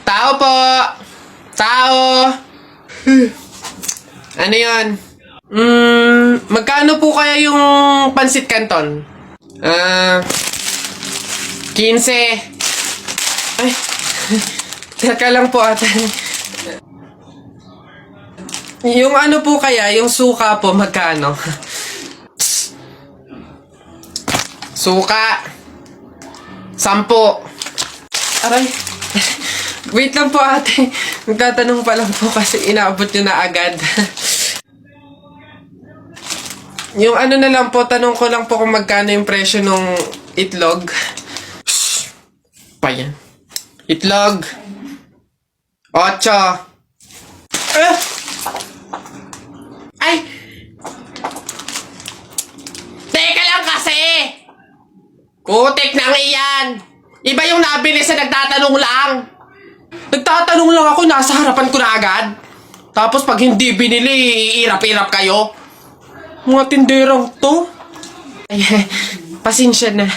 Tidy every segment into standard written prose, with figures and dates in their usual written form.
Tao po! Tao! Ano yan? Magkano po kaya yung pansit canton? 15. Ay, teka lang po ate. Yung ano po kaya, yung suka po, magkano? Suka. 10. Aray. Wait lang po ate. Magtatanong pa lang po kasi inaabot nyo na agad. Yung ano na lang po, tanong ko lang po kung magkano yung presyo nung itlog. Shhh! Pa yan. Itlog. 8. Ay! Teka lang kasi! Kutik na iyan! Iba yung nabili sa nagtatanong lang. Nagtatanong lang ako, nasa harapan ko na agad. Tapos pag hindi binili, iirap-irap kayo. Mga tinderang to. Ay, pasensya na.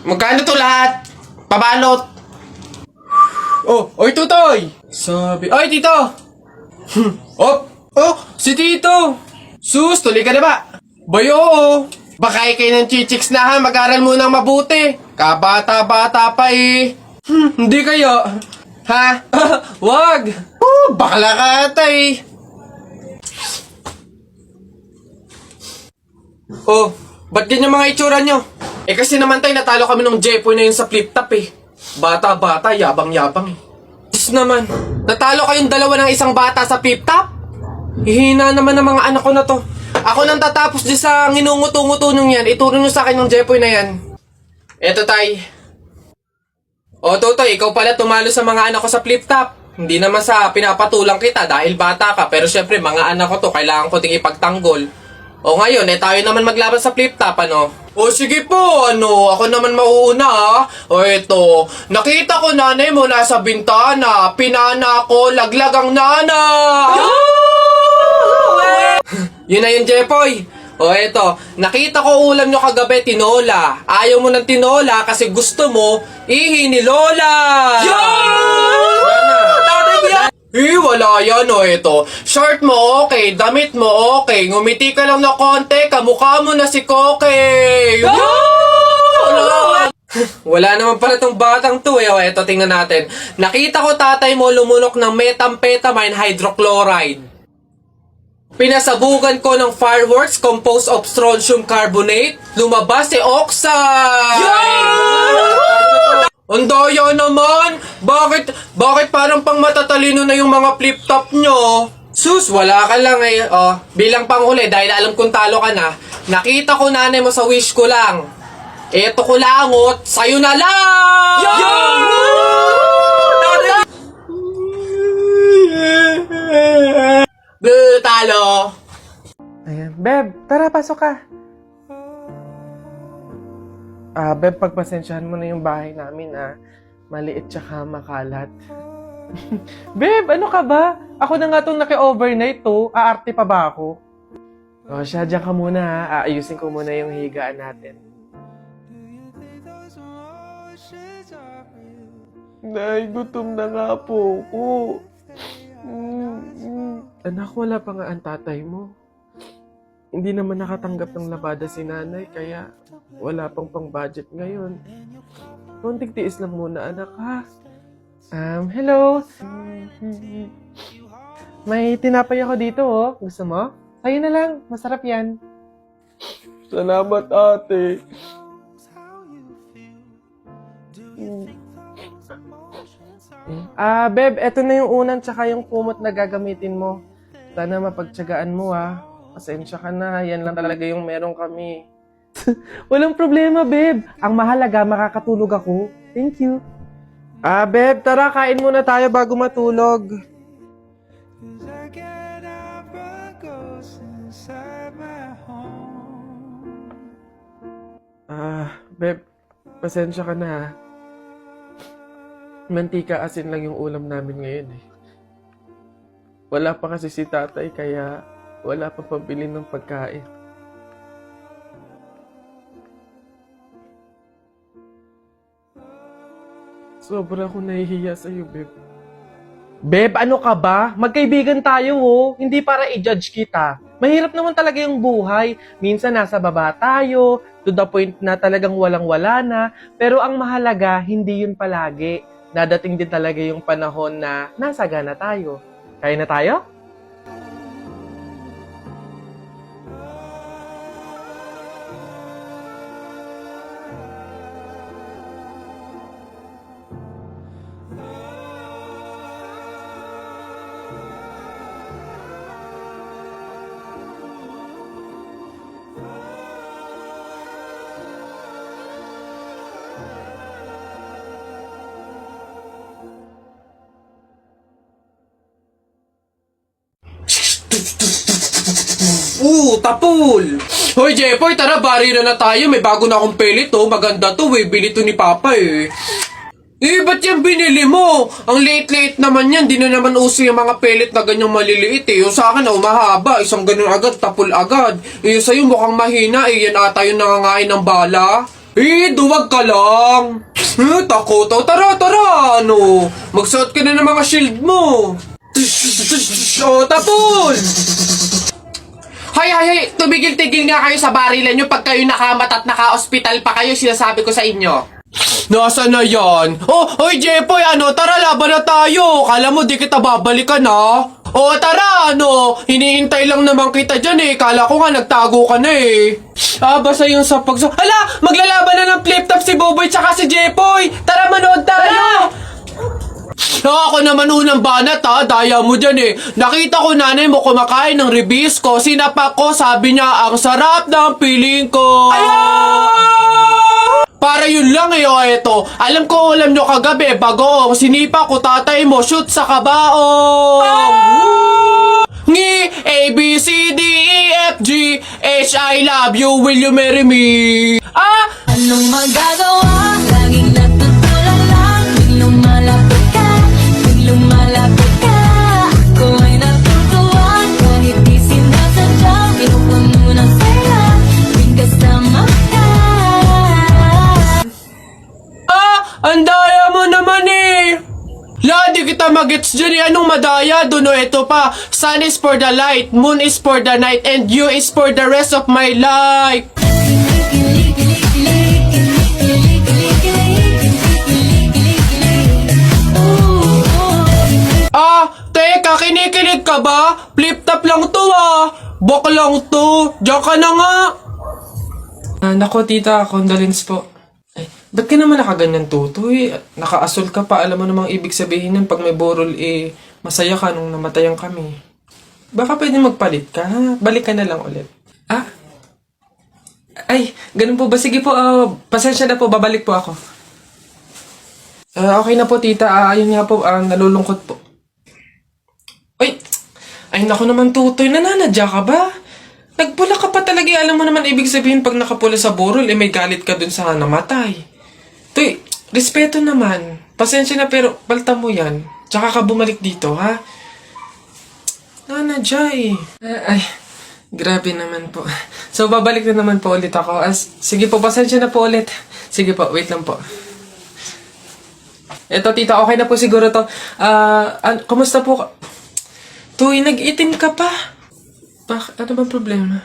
Magkano to lahat? Pabalot. Oh, oy tutoy! Sabi, oy tito! Oh, si tito! Sus, tuloy ka na ba? Bayo, baka kayo ng chichiks na ha, mag-aral munang mabuti. Kabata-bata pa eh. Hindi kayo. Ha? Wag! Bakla ka ata eh. Oh, ba't ganyan mga itsura nyo? Eh kasi naman tayo natalo kami ng Jepoy na yun sa flip top eh. Bata-bata, yabang-yabang eh. Diyos naman, natalo kayong dalawa ng isang bata sa flip top? Hihina naman ng mga anak ko na to. Ako nang tatapos di sa nginunguto-nguto nung yan, ituro nyo sa akin ng Jepoy na yan. Eto tay. O Totoy, ikaw pala tumalo sa mga anak ko sa flip top. Hindi naman sa pinapatulang kita dahil bata ka, pero syempre mga anak ko to, kailangan ko ding ipagtanggol. O ngayon, tayo naman maglaban sa flip top, ano? O sige po, ako naman mauuna ha. O eto, nakita ko nanay mo nasa bintana, pinana ko, laglag ang nana. Yun na yun, Jepoy. O eto, nakita ko ulam nyo kagabi, tinola. Ayaw mo ng tinola kasi gusto mo, ihi ni Lola. Wala yan o eto. Short mo okay, damit mo okay, ngumiti ka lang na konti, kamukha mo na si Koke. Wala naman pala tong batang to eh. O eto, tingnan natin. Nakita ko tatay mo lumunok ng methamphetamine hydrochloride. Pinasabugan ko ng fireworks composed of strontium carbonate. Lumabas si oxide! Ang daya naman! Bakit parang pang matatalino na yung mga flip-top nyo? Sus, wala ka lang eh. Oh, bilang panghuli, dahil alam kong talo ka na, nakita ko nanay mo sa wish ko lang. Eto ko langot, sa'yo na lang! Talo! Ayan. Beb, tara, pasok ka. Beb, pagpasensyahan mo na yung bahay namin, maliit tsaka makalat. Beb, ano ka ba? Ako na nga itong naki-overnight to. Aarte pa ba ako? O siya, dyan ka muna ha. Aayusin ko muna yung higaan natin. Nay, gutom na nga po ako. Anak, wala pa nga ang tatay mo. Hindi naman nakatanggap ng labada si nanay, kaya wala pang pang-budget ngayon. Konting tiis lang muna, anak, ha? Hello? May tinapay ako dito, oh. Gusto mo? Sa'yo na lang. Masarap yan. Salamat, ate. Beb, eto na yung unan tsaka yung kumot na gagamitin mo. Sana mapagtsagaan mo, ha. Pasensya ka na. Yan lang talaga yung meron kami. Walang problema, Beb. Ang mahalaga, makakatulog ako. Thank you. Beb, tara, kain muna tayo bago matulog. Beb, pasensya ka na, ha. Mantika asin lang yung ulam namin ngayon, eh. Wala pa kasi si tatay, kaya wala pa pambili ng pagkain. Sobra akong nahihiya sa'yo, Beb. Beb, ano ka ba? Magkaibigan tayo, oh. Hindi para i-judge kita. Mahirap naman talaga yung buhay. Minsan nasa baba tayo, to the point na talagang walang-wala na. Pero ang mahalaga, hindi yun palagi. Dadating din talaga yung panahon na nasagana tayo. Kaya na tayo? Tapol! Hoy, Jepoy, tara, bari na tayo. May bago na akong pellet, oh. Maganda to, eh. Bili to ni Papa, eh. Ba't yan binili mo? Ang late-late naman yan. Di na naman uso yung mga pellet na ganyang maliliit, eh. Yung sa akin, mahaba. Isang ganun agad, tapol agad. Yung sa'yo mukhang mahina, eh. Yan ata yung nangangain ng bala. Duwag ka lang. Takot, oh. Tara, ano? Magsuot ka na ng mga shield mo. Tapol! Hay, tumigil-tigil nga kayo sa barilan nyo pag kayo nakamat at naka-hospital pa kayo, sinasabi ko sa inyo. Nasaan na yan? Hoy Jepoy, tara, laban na tayo. Kala mo di kita babalikan, ha? Tara, hinihintay lang naman kita dyan, eh. Kala ko nga nagtago ka na, eh. Basta yung sa Hala, maglalaban na ng flip-top si Buboy tsaka si Jepoy. Tara, manood tayo. Ako naman unang banat, ha? Daya mo dyan, eh. Nakita ko nanay mo kumakain ng ribisco. Sinapak ko, sabi niya, ang sarap ng piling ko. Para yun lang, eh. Eto. Alam nyo kagabi, bagoong sinipa ko tatay mo, shoot sa kabaong. Ngi, A, B, C, D, E, F, G, H, I love you, will you marry me? Anong magagawa? Laging natutulala lang. Tuwing lumalapit ka, tuwing lumalapit ka, ako ay natutuwa. Kahit di sinasadya, pinupuno ng saya tuwing kasama ka. Ang daya mo naman, eh. Di kita magets dyan, eh. Anong madaya? Doon, ito pa. Sun is for the light, moon is for the night, and you is for the rest of my life. Teka, kinikilig ka ba? Flip-top lang to, Bak lang to. Diyan ka na nga. Nako, tita, condolence po. Ba't ka naman nakaganyan, Tutoy? Naka-asol ka pa. Alam mo namang ibig sabihin nun, pag may borol, masaya ka nung namatayan kami. Baka pwede magpalit ka, ha? Balik ka na lang ulit. Ganun po ba? Sige po, pasensya na po, babalik po ako. Okay na po, tita. Ayun nga po, nalulungkot po. Ay, naku naman, Tutoy. Nananadya ka ba? Nagpula ka pa talaga. Alam mo naman, ibig sabihin, pag nakapula sa borol, may galit ka dun sa namatay. Tuy, respeto naman. Pasensya na, pero balta mo yan. Tsaka ka bumalik dito, ha? Nanadya, eh. Ay, grabe naman po. So, babalik na naman po ulit ako. Sige po, pasensya na po ulit. Sige po, wait lang po. Eto, tita, okay na po siguro to. Kumusta po? Tuy, nag-itim ka pa. Ano bang problema?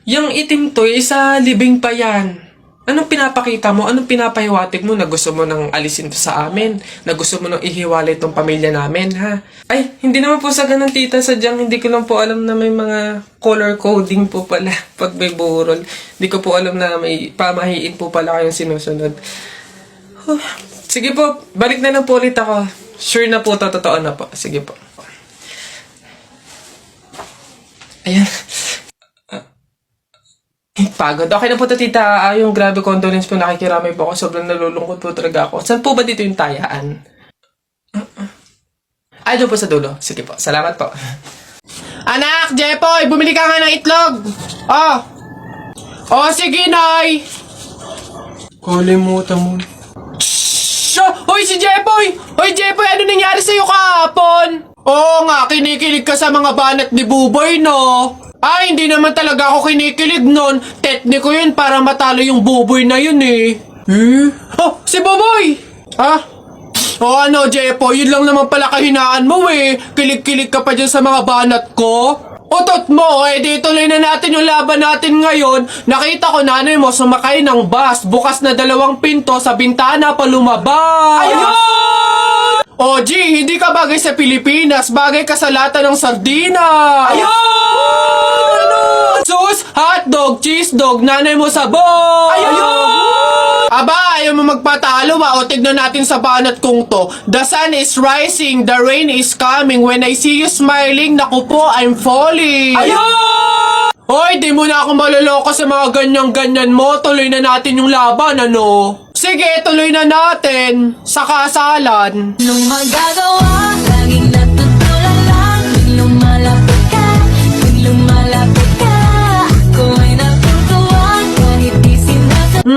Yung itim to, sa libing pa yan. Anong pinapakita mo? Anong pinapahiwatig mo na gusto mo nang alisin to sa amin? Na gusto mo nang ihiwalay tong pamilya namin, ha? Ay, hindi naman po sa ganun, tita. Sadyang hindi ko lang po alam na may mga color coding po pala pag may burol. Hindi ko po alam na may pamahiin po pala kayong sinusunod. Sige po, balik na lang po ulit ako. Sure na po, totoo na po. Sige po. Ayan. Pagod. Okay na po to, tita. Yung grabe condolence po, nakikiramay po ako. Sobrang nalulungkot po talaga ako. Saan po ba dito yung tayaan? Doon po sa dulo. Sige po. Salamat po. Anak, Jepoy, bumili ka nga ng itlog. Sige, Nay. Kalimutan mo. Hoy, si Jepoy! Hoy, Jepoy, ano nangyari sa'yo kahapon? Oo nga, kinikilig ka sa mga banat ni Buboy, no? Hindi naman talaga ako kinikilig nun. Tekniko yun para matalo yung Buboy na yun, eh. Si Buboy! Ha? O ano, Jepo, yun lang naman pala kahinaan mo eh. Kilig-kilig ka pa dyan sa mga banat ko. Utot mo, eh di tuloy na natin yung laban natin ngayon. Nakita ko nanay mo sumakay ng bus. Bukas na 2 pinto sa bintana pa lumabas. Ayun! O G, hindi ka bagay sa Pilipinas. Bagay ka sa lata ng sardinas. Ayun! Sus, hotdog, cheese dog, nanay mo sabog. Ayun! Aba, ayaw mo magpatalo ba? O tignan natin sa banat kong to. The sun is rising, the rain is coming. When I see you smiling, naku po, I'm falling. Ayun! Hoy, di mo na ako maloloko sa mga ganyan-ganyan mo. Tuloy na natin yung laban, ano? Sige, tuloy na natin. Sa kasalan. Anong magagawa? Laging natutulala. Tuwing lumalapit ka, tuwing lumalapit ka, ako ay natutuwa kahit di sinasabi.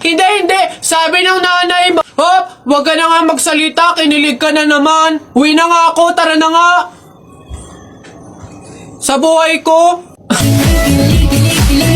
Hindi. Sabi ng nanay mo, hop, wag ka na nga magsalita, kinilig ka na naman. Uwi na nga ako, tara na nga. Sa buhay ko. Kilig, kilig, kilig, kilig.